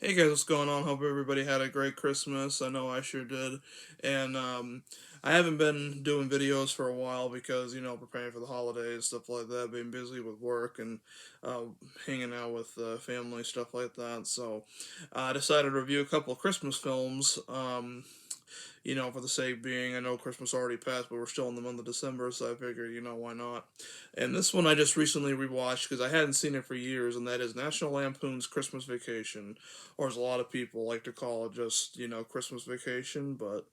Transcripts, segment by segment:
Hey guys, what's going on? Hope everybody had a great Christmas. I know I sure did. And I haven't been doing videos for a while because, preparing for the holidays, stuff like that, being busy with work and uh, hanging out with family, stuff like that. So I decided to review a couple of Christmas films. For the sake being, I know Christmas already passed, but we're still in the month of December, so I figured, why not? And this one I just recently rewatched because I hadn't seen it for years, and that is National Lampoon's Christmas Vacation, or as a lot of people like to call it, just, Christmas Vacation, but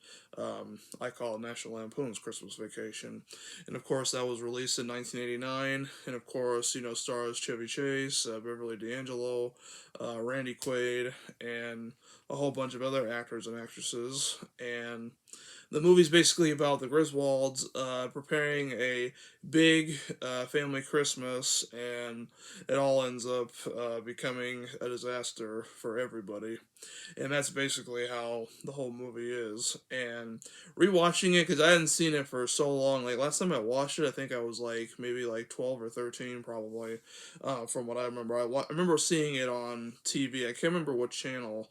I call it National Lampoon's Christmas Vacation. And of course, that was released in 1989, and of course, stars Chevy Chase, Beverly D'Angelo, Randy Quaid, and a whole bunch of other actors and actresses. And the movie's basically about the Griswolds preparing a big family Christmas, and it all ends up becoming a disaster for everybody. And that's basically how the whole movie is. And rewatching it, because I hadn't seen it for so long, like last time I watched it, I think I was like maybe like 12 or 13, probably, from what I remember. I remember seeing it on TV. I can't remember what channel.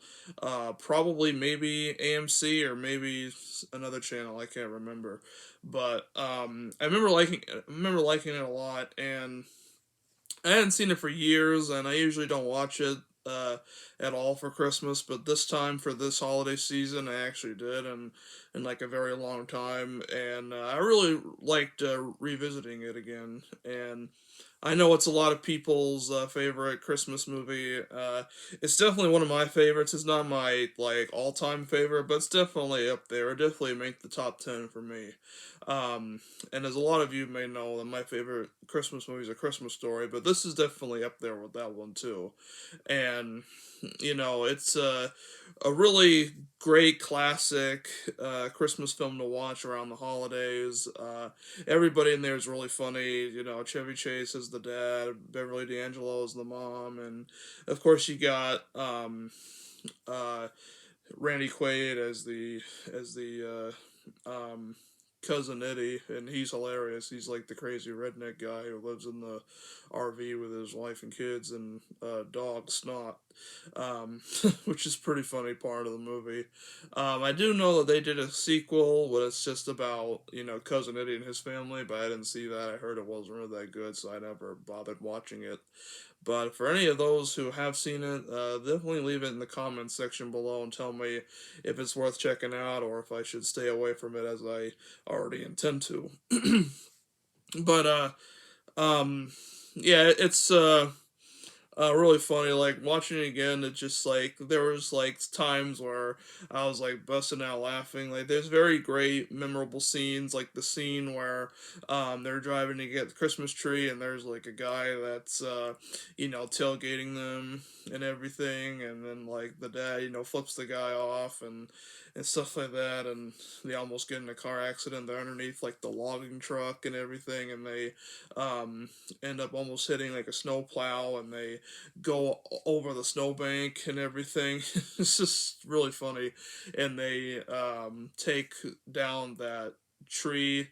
Probably maybe AMC or maybe another channel. I can't remember. But I remember liking it a lot, and I hadn't seen it for years, and I usually don't watch it at all for Christmas. But this time for this holiday season, I actually did, and in like a very long time, and I really liked revisiting it again. And I know it's a lot of people's favorite Christmas movie. It's definitely one of my favorites. It's not my like all time favorite, but it's definitely up there. It definitely make the top 10 for me. Um, and as a lot of you may know, that my favorite Christmas movie is A Christmas Story, but this is definitely up there with that one too. And it's a really great classic Christmas film to watch around the holidays. Everybody in there is really funny. Chevy Chase is the dad, Beverly D'Angelo is the mom, and of course you got uh, Randy Quaid as the cousin Eddie, and he's hilarious. He's like the crazy redneck guy who lives in the RV with his wife and kids and dog Snot, um, which is pretty funny part of the movie. I do know that they did a sequel, but it's just about cousin Eddie and his family, but I didn't see that. I heard it wasn't really that good, so I never bothered watching it. But for any of those who have seen it, definitely leave it in the comments section below and tell me if it's worth checking out or if I should stay away from it as I already intend to. But um, yeah, it's really funny. Like watching it again, it just like there was like times where I was like busting out laughing. Like there's very great memorable scenes, like the scene where they're driving to get the Christmas tree, and there's like a guy that's tailgating them and everything, and then like the dad flips the guy off and stuff like that, and they almost get in a car accident. They're underneath like the logging truck and everything, and they um, end up almost hitting like a snow plow, and they go over the snowbank and everything. It's just really funny, and they take down that tree,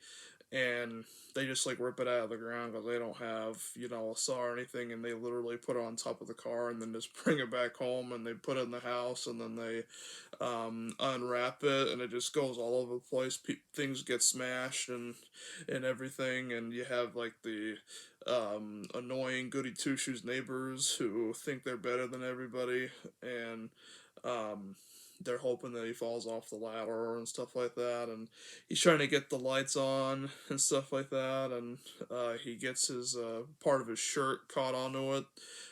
and they just like rip it out of the ground because they don't have a saw or anything, and they literally put it on top of the car and then just bring it back home, and they put it in the house, and then they unwrap it, and it just goes all over the place. Things get smashed and everything, and you have like the annoying goody two shoes neighbors who think they're better than everybody, and um, they're hoping that he falls off the ladder and stuff like that, and he's trying to get the lights on and stuff like that, and he gets his part of his shirt caught onto it,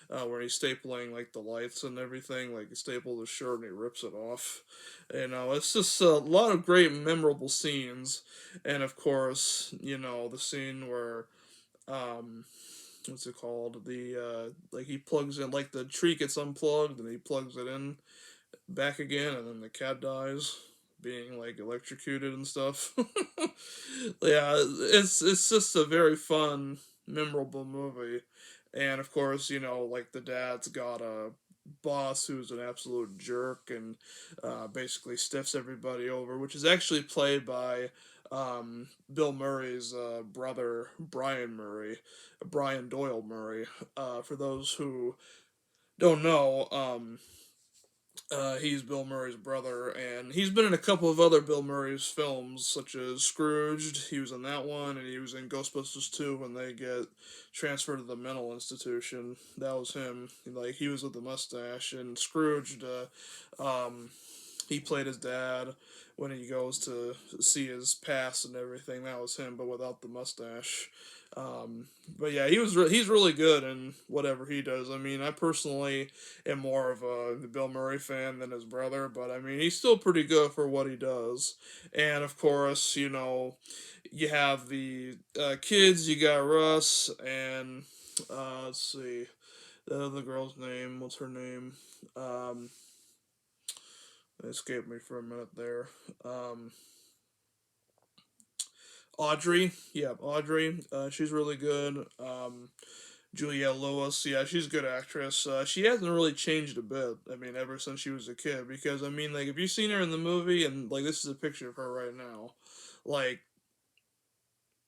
where he's stapling like the lights and everything. Like he stapled his shirt and he rips it off. It's just a lot of great memorable scenes, and of course, the scene where um, what's it called? The like he plugs in like the tree gets unplugged and he plugs it in back again, and then the cat dies, being like electrocuted and stuff. Yeah, it's just a very fun, memorable movie, and of course, like the dad's got a boss who's an absolute jerk and basically stiffs everybody over, which is actually played by Bill Murray's brother, Brian Murray, Brian Doyle Murray. For those who don't know, He's Bill Murray's brother, and he's been in a couple of other Bill Murray's films, such as Scrooged. He was in that one, and he was in Ghostbusters 2 when they get transferred to the mental institution. That was him. Like, he was with the mustache. And Scrooged, he played his dad when he goes to see his past and everything. That was him, but without the mustache. But yeah, he's really good in whatever he does. I mean, I personally am more of a Bill Murray fan than his brother, but I mean, he's still pretty good for what he does. And of course, you have the kids. You got Russ and let's see, the other girl's name. What's her name? Um, it escaped me for a minute there. Um, Audrey, yeah, Audrey. She's really good. Juliette Lewis, yeah, she's a good actress. She hasn't really changed a bit. I mean, ever since she was a kid, because I mean, like, if you've seen her in the movie, and like, this is a picture of her right now, like,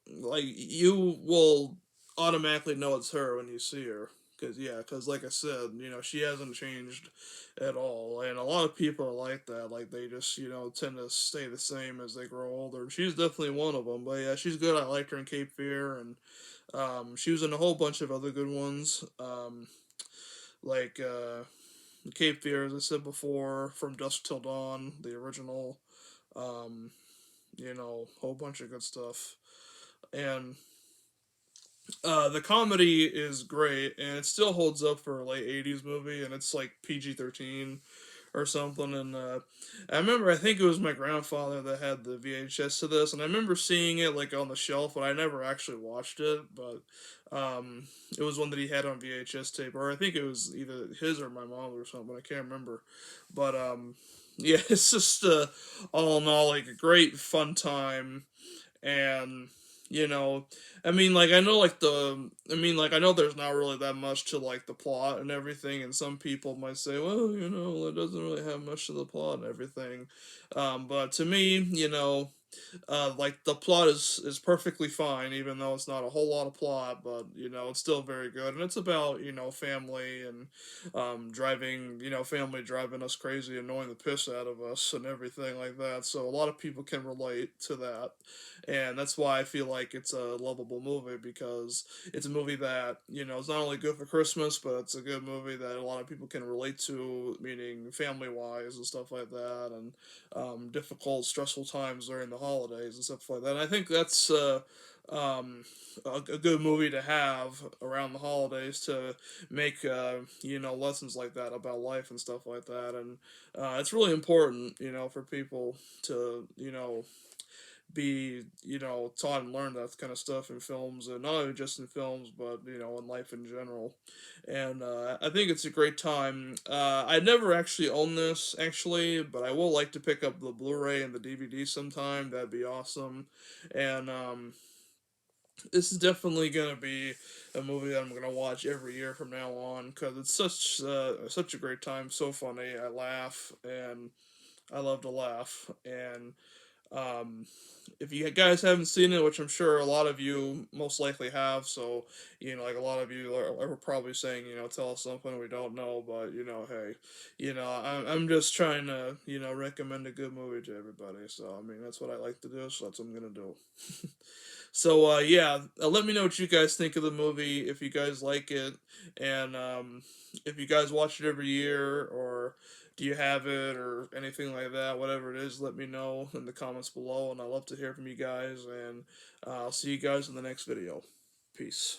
you will automatically know it's her when you see her. Cause yeah, cause like I said, she hasn't changed at all, and a lot of people are like that. Like they just tend to stay the same as they grow older. She's definitely one of them. But yeah, she's good. I liked her in Cape Fear, and she was in a whole bunch of other good ones. Like Cape Fear, as I said before, From Dusk Till Dawn, the original. Um, whole bunch of good stuff. And the comedy is great, and it still holds up for a late '80s movie, and it's like PG-13 or something. And I remember, I think it was my grandfather that had the VHS to this, and I remember seeing it like on the shelf, but I never actually watched it. But it was one that he had on VHS tape, or I think it was either his or my mom's or something. I can't remember, but yeah, it's just all in all like a great fun time. And you know I mean, like, I know there's not really that much to like the plot and everything, and some people might say, well, it doesn't really have much to the plot and everything. But to me, like, the plot is perfectly fine, even though it's not a whole lot of plot, but it's still very good, and it's about family and driving, family driving us crazy, annoying the piss out of us, and everything like that. So a lot of people can relate to that, and that's why I feel like it's a lovable movie, because it's a movie that is not only good for Christmas, but it's a good movie that a lot of people can relate to, meaning family wise and stuff like that, and difficult, stressful times during the holidays and stuff like that. And I think that's a good movie to have around the holidays to make lessons like that about life and stuff like that. And it's really important, for people to be taught and learn that kind of stuff in films, and not only just in films, but in life in general. And I think it's a great time. I never actually own this, actually, but I will like to pick up the Blu-ray and the DVD sometime. That'd be awesome. And this is definitely gonna be a movie that I'm gonna watch every year from now on, because it's such a great time, so funny. I laugh, and I love to laugh. And um, if you guys haven't seen it, which I'm sure a lot of you most likely have, so like, a lot of you are probably saying, tell us something we don't know, but hey, I'm just trying to recommend a good movie to everybody. So I mean, that's what I like to do, so that's what I'm gonna do. So yeah, let me know what you guys think of the movie, if you guys like it, and if you guys watch it every year, or do you have it, or anything like that. Whatever it is, let me know in the comments below, and I love to hear from you guys. And I'll see you guys in the next video. Peace.